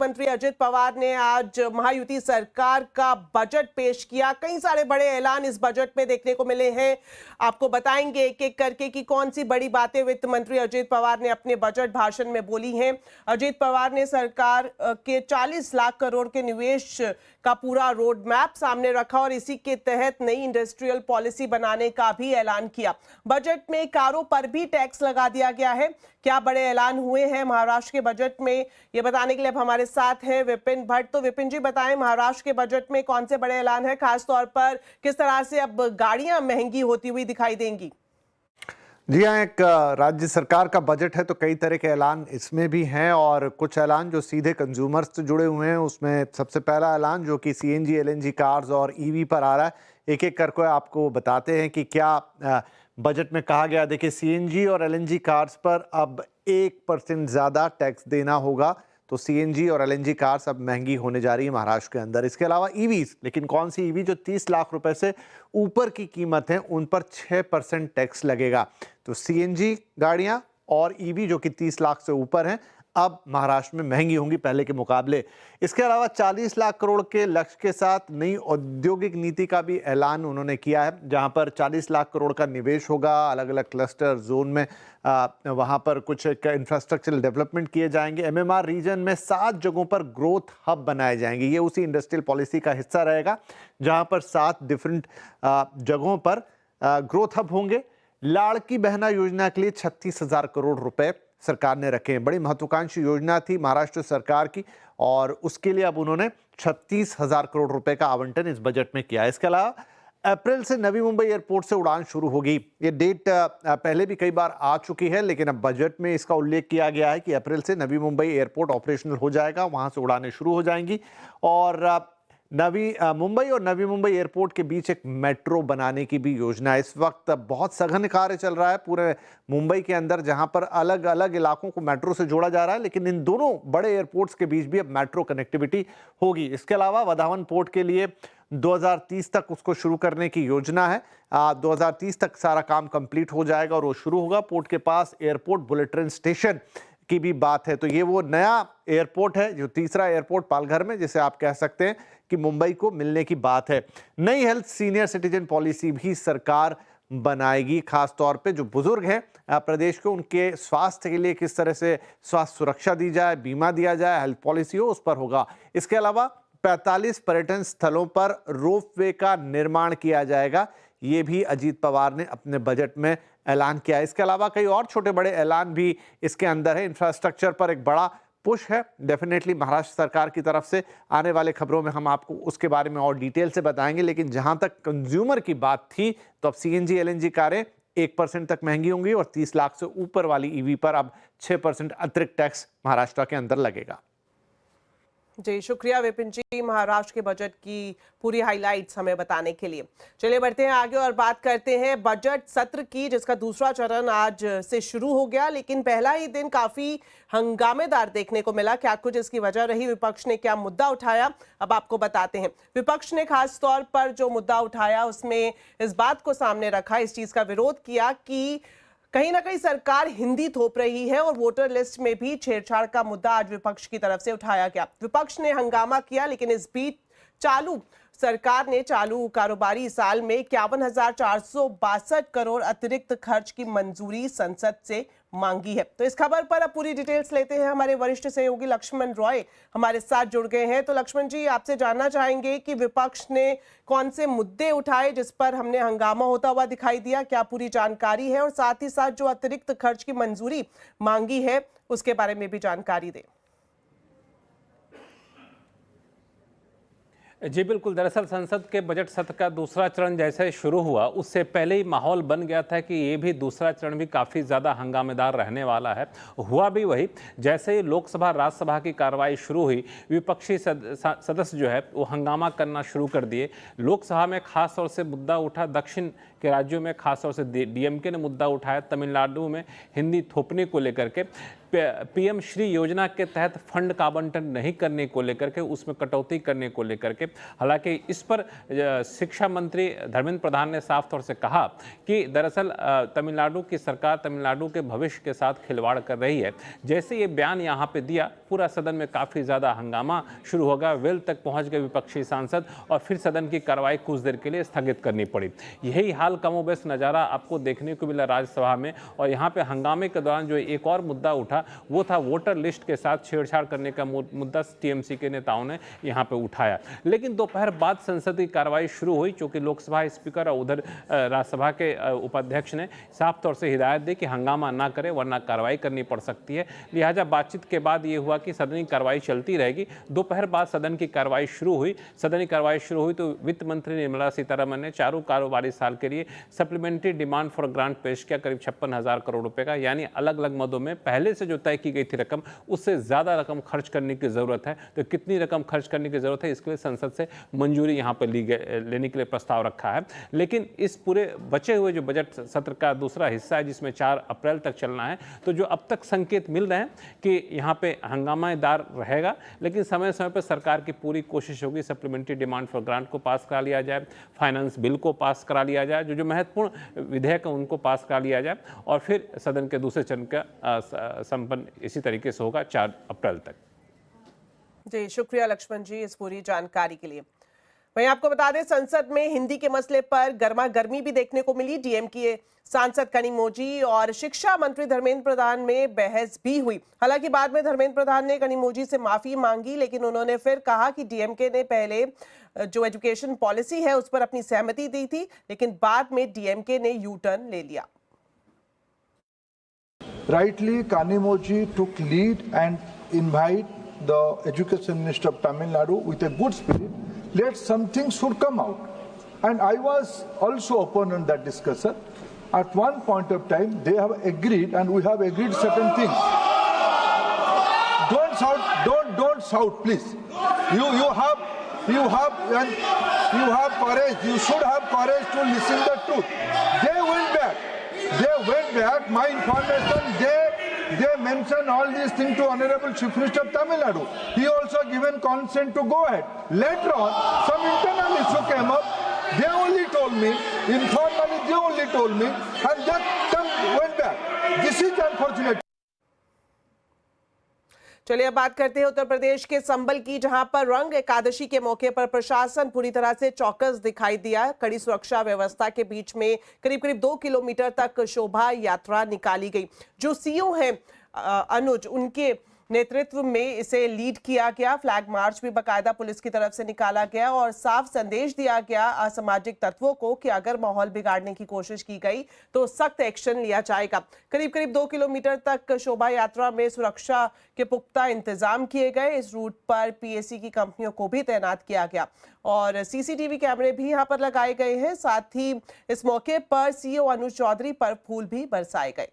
मंत्री अजित पवार ने आज महायुति सरकार का बजट पेश किया। कई सारे बड़े ऐलान इस बजट में देखने को मिले हैं। आपको बताएंगे एक एक करके कि कौन सी बड़ी बातें वित्त मंत्री अजित पवार ने अपने बजट भाषण में बोली हैं। अजित पवार ने सरकार के 40 लाख करोड़ के निवेश का पूरा रोड मैप सामने रखा और इसी के तहत नई इंडस्ट्रियल पॉलिसी बनाने का भी ऐलान किया। बजट में कारों पर भी टैक्स लगा दिया गया है। क्या बड़े ऐलान हुए हैं महाराष्ट्र के बजट में, ये बताने के लिए अब हमारे साथ हैं विपिन भट्ट। तो विपिन जी बताएं, महाराष्ट्र के बजट में कौन से बड़े ऐलान हैं, खासतौर पर किस तरह से अब गाड़ियां महंगी होती हुई दिखाई देंगी? जी हाँ, एक राज्य सरकार का बजट है तो कई तरह के ऐलान इसमें भी हैं और कुछ ऐलान जो सीधे कंज्यूमर्स से जुड़े हुए हैं। उसमें सबसे पहला ऐलान जो कि सीएनजी एलएनजी कार्स और ईवी पर आ रहा है, एक एक करके आपको बताते हैं कि क्या बजट में कहा गया। देखिए, सीएनजी और एलएनजी कार्स पर अब 1% ज़्यादा टैक्स देना होगा, तो सीएनजी और एलएनजी कार्स अब महंगी होने जा रही है महाराष्ट्र के अंदर। इसके अलावा ईवीज, लेकिन कौन सी ईवी जो 30 लाख रुपए से ऊपर की कीमत है उन पर 6% टैक्स लगेगा। तो सीएनजी गाड़ियां और ईवी जो कि 30 लाख से ऊपर हैं अब महाराष्ट्र में महंगी होंगी पहले के मुकाबले। इसके अलावा 40 लाख करोड़ के लक्ष्य के साथ नई औद्योगिक नीति का भी ऐलान उन्होंने किया है, जहां पर 40 लाख करोड़ का निवेश होगा। अलग अलग क्लस्टर जोन में वहां पर कुछ इंफ्रास्ट्रक्चरल डेवलपमेंट किए जाएंगे। एमएमआर रीजन में 7 जगहों पर ग्रोथ हब बनाए जाएंगे। ये उसी इंडस्ट्रियल पॉलिसी का हिस्सा रहेगा जहां पर 7 डिफरेंट जगहों पर ग्रोथ हब होंगे। लाड़की बहना योजना के लिए 36,000 करोड़ रुपए सरकार ने रखे हैं। बड़ी महत्वाकांक्षी योजना थी महाराष्ट्र सरकार की और उसके लिए अब उन्होंने 36,000 करोड़ रुपए का आवंटन इस बजट में किया है। इसके अलावा अप्रैल से नवी मुंबई एयरपोर्ट से उड़ान शुरू होगी। ये डेट पहले भी कई बार आ चुकी है, लेकिन अब बजट में इसका उल्लेख किया गया है कि अप्रैल से नवी मुंबई एयरपोर्ट ऑपरेशनल हो जाएगा, वहां से उड़ानें शुरू हो जाएंगी। और मुंबई और नवी मुंबई एयरपोर्ट के बीच एक मेट्रो बनाने की भी योजना है। इस वक्त बहुत सघन कार्य चल रहा है पूरे मुंबई के अंदर, जहां पर अलग अलग इलाकों को मेट्रो से जोड़ा जा रहा है, लेकिन इन दोनों बड़े एयरपोर्ट्स के बीच भी अब मेट्रो कनेक्टिविटी होगी। इसके अलावा वधावन पोर्ट के लिए 2030 तक उसको शुरू करने की योजना है। 2030 तक सारा काम कंप्लीट हो जाएगा और वो शुरू होगा। पोर्ट के पास एयरपोर्ट बुलेट ट्रेन स्टेशन की भी बात है। तो ये वो नया एयरपोर्ट है, जो तीसरा एयरपोर्ट पालघर में, जिसे आप कह सकते हैं कि मुंबई को मिलने की बात है। नई हेल्थ सीनियर सिटीजन पॉलिसी भी सरकार बनाएगी, खास तौर पे जो बुजुर्ग हैं प्रदेश के, उनके स्वास्थ्य के लिए किस तरह से स्वास्थ्य सुरक्षा दी जाए, बीमा दिया जाए, हेल्थ पॉलिसी हो, उस पर होगा। इसके अलावा 45 पर्यटन स्थलों पर रोपवे का निर्माण किया जाएगा। ये भी अजीत पवार ने अपने बजट में ऐलान किया है। इसके अलावा कई और छोटे बड़े ऐलान भी इसके अंदर है। इंफ्रास्ट्रक्चर पर एक बड़ा पुश है डेफिनेटली महाराष्ट्र सरकार की तरफ से। आने वाले खबरों में हम आपको उसके बारे में और डिटेल से बताएंगे। लेकिन जहां तक कंज्यूमर की बात थी, तो अब सीएनजी एलएनजी कारें 1% तक महंगी होंगी और 30 लाख से ऊपर वाली ईवी पर अब 6% अतिरिक्त टैक्स महाराष्ट्र के अंदर लगेगा। जी शुक्रिया विपिन जी, महाराष्ट्र के बजट की पूरी हाइलाइट्स हमें बताने के लिए। चलिए बढ़ते हैं आगे और बात करते हैं बजट सत्र की, जिसका दूसरा चरण आज से शुरू हो गया, लेकिन पहला ही दिन काफी हंगामेदार देखने को मिला। क्या कुछ इसकी वजह रही, विपक्ष ने क्या मुद्दा उठाया, अब आपको बताते हैं। विपक्ष ने खास तौर पर जो मुद्दा उठाया उसमें इस बात को सामने रखा, इस चीज का विरोध किया कि कहीं ना कहीं सरकार हिंदी थोप रही है और वोटर लिस्ट में भी छेड़छाड़ का मुद्दा आज विपक्ष की तरफ से उठाया गया। विपक्ष ने हंगामा किया, लेकिन इस बीच सरकार ने चालू कारोबारी साल में 51,462 करोड़ अतिरिक्त खर्च की मंजूरी संसद से मांगी है। तो इस खबर पर अब पूरी डिटेल्स लेते हैं। हमारे वरिष्ठ सहयोगी लक्ष्मण रॉय हमारे साथ जुड़ गए हैं। तो लक्ष्मण जी, आपसे जानना चाहेंगे कि विपक्ष ने कौन से मुद्दे उठाए जिस पर हमने हंगामा होता हुआ दिखाई दिया, क्या पूरी जानकारी है, और साथ ही साथ जो अतिरिक्त खर्च की मंजूरी मांगी है उसके बारे में भी जानकारी दें। जी बिल्कुल, दरअसल संसद के बजट सत्र का दूसरा चरण जैसे शुरू हुआ, उससे पहले ही माहौल बन गया था कि ये भी दूसरा चरण भी काफ़ी ज़्यादा हंगामेदार रहने वाला है। हुआ भी वही। जैसे ही लोकसभा राज्यसभा की कार्रवाई शुरू हुई, विपक्षी सदस्य जो है वो हंगामा करना शुरू कर दिए। लोकसभा में खास तौर से मुद्दा उठा दक्षिण कि राज्यों में खासतौर से डीएमके ने मुद्दा उठाया तमिलनाडु में हिंदी थोपने को लेकर के, पीएम श्री योजना के तहत फंड का आवंटन नहीं करने को लेकर के, उसमें कटौती करने को लेकर के। हालांकि इस पर शिक्षा मंत्री धर्मेंद्र प्रधान ने साफ तौर से कहा कि दरअसल तमिलनाडु की सरकार तमिलनाडु के भविष्य के साथ खिलवाड़ कर रही है। जैसे ये बयान यहाँ पे दिया, पूरा सदन में काफ़ी ज़्यादा हंगामा शुरू हो गया, वेल तक पहुँच गए विपक्षी सांसद और फिर सदन की कार्रवाई कुछ देर के लिए स्थगित करनी पड़ी। यही हाल कमोबेश नज़ारा आपको देखने को मिला राज्यसभा में। और यहाँ पे हंगामे के दौरान जो एक और मुद्दा उठा वो था वोटर लिस्ट के साथ छेड़छाड़ करने का मुद्दा टीएमसी के नेताओं ने यहाँ पे उठाया। लेकिन दोपहर बाद संसद की कार्रवाई शुरू हुई, चूंकि लोकसभा स्पीकर और उधर राज्यसभा के उपाध्यक्ष ने साफ तौर से हिदायत दी कि हंगामा ना करें वरना कार्रवाई करनी पड़ सकती है। लिहाजा बातचीत के बाद ये हुआ कि सदन की कार्रवाई चलती रहेगी। दोपहर बाद सदन की कार्रवाई शुरू हुई। सदन की कार्रवाई शुरू हुई तो वित्त मंत्री निर्मला सीतारमण ने चालू कारोबारी साल के लिए सप्लीमेंट्री डिमांड फॉर ग्रांट पेश किया, करीब 56,000 करोड़ रुपए का। यानी अलग अलग मदों में पहले से जो तय की गई थी रकम, उससे ज्यादा रकम खर्च करने की जरूरत है। तो कितनी रकम खर्च करने की जरूरत है, इसके लिए संसद से मंजूरी यहां पर लेने के लिए प्रस्ताव रखा है। लेकिन इस पूरे बचे हुए जो बजट सत्र का दूसरा हिस्सा है, जिसमें 4 अप्रैल तक चलना है, तो जो अब तक संकेत मिल रहे हैं कि यहाँ पे हंगामेदार रहेगा। लेकिन समय समय पर सरकार की पूरी कोशिश होगी सप्लीमेंट्री डिमांड फॉर ग्रांट को पास करा लिया जाए, फाइनेंस बिल को पास करा लिया जाए, जो महत्वपूर्ण विधेयक है उनको पास करा लिया जाए और फिर सदन के दूसरे चरण का संपन्न इसी तरीके से होगा 4 अप्रैल तक। जी शुक्रिया लक्ष्मण जी इस पूरी जानकारी के लिए। वहीं आपको बता दें, संसद में हिंदी के मसले पर गर्मा गर्मी भी देखने को मिली। डीएमके सांसद कनिमोझी और शिक्षा मंत्री धर्मेंद्र प्रधान में बहस भी हुई। हालांकि बाद में धर्मेंद्र प्रधान ने कनिमोझी से माफी मांगी, लेकिन उन्होंने फिर कहा कि डीएमके ने पहले जो एजुकेशन पॉलिसी है उस पर अपनी सहमति दी थी, लेकिन बाद में डीएमके ने यू टर्न ले लिया। Rightly, Kanimoji took lead and invite the Education Minister of Tamil Nadu with a good spirit. Let something should come out. And I was also open on that discussion. At one point of time, they have agreed and we have agreed certain things. Don't shout, please. You have courage. You should have courage to listen the truth. They went back. My information, they mentioned all these things to Honorable Chief Minister of Tamil Nadu. He also given consent to go ahead. Later on, some internal issue came up. They only told me, informally they only told me, and that went back. This is unfortunate. चलिए अब बात करते हैं उत्तर प्रदेश के संबल की, जहां पर रंग एकादशी के मौके पर प्रशासन पूरी तरह से चौकस दिखाई दिया। कड़ी सुरक्षा व्यवस्था के बीच में करीब 2 किलोमीटर तक शोभा यात्रा निकाली गई। जो सीओ हैं अनुज, उनके नेतृत्व में इसे लीड किया गया। फ्लैग मार्च भी बाकायदा पुलिस की तरफ से निकाला गया और साफ संदेश दिया गया असामाजिक तत्वों को कि अगर माहौल बिगाड़ने की कोशिश की गई तो सख्त एक्शन लिया जाएगा। करीब 2 किलोमीटर तक शोभा यात्रा में सुरक्षा के पुख्ता इंतजाम किए गए। इस रूट पर पीएससी की कंपनियों को भी तैनात किया गया और सीसीटीवी कैमरे भी यहां पर लगाए गए हैं। साथ ही इस मौके पर सीओ अनुज चौधरी पर फूल भी बरसाए गए।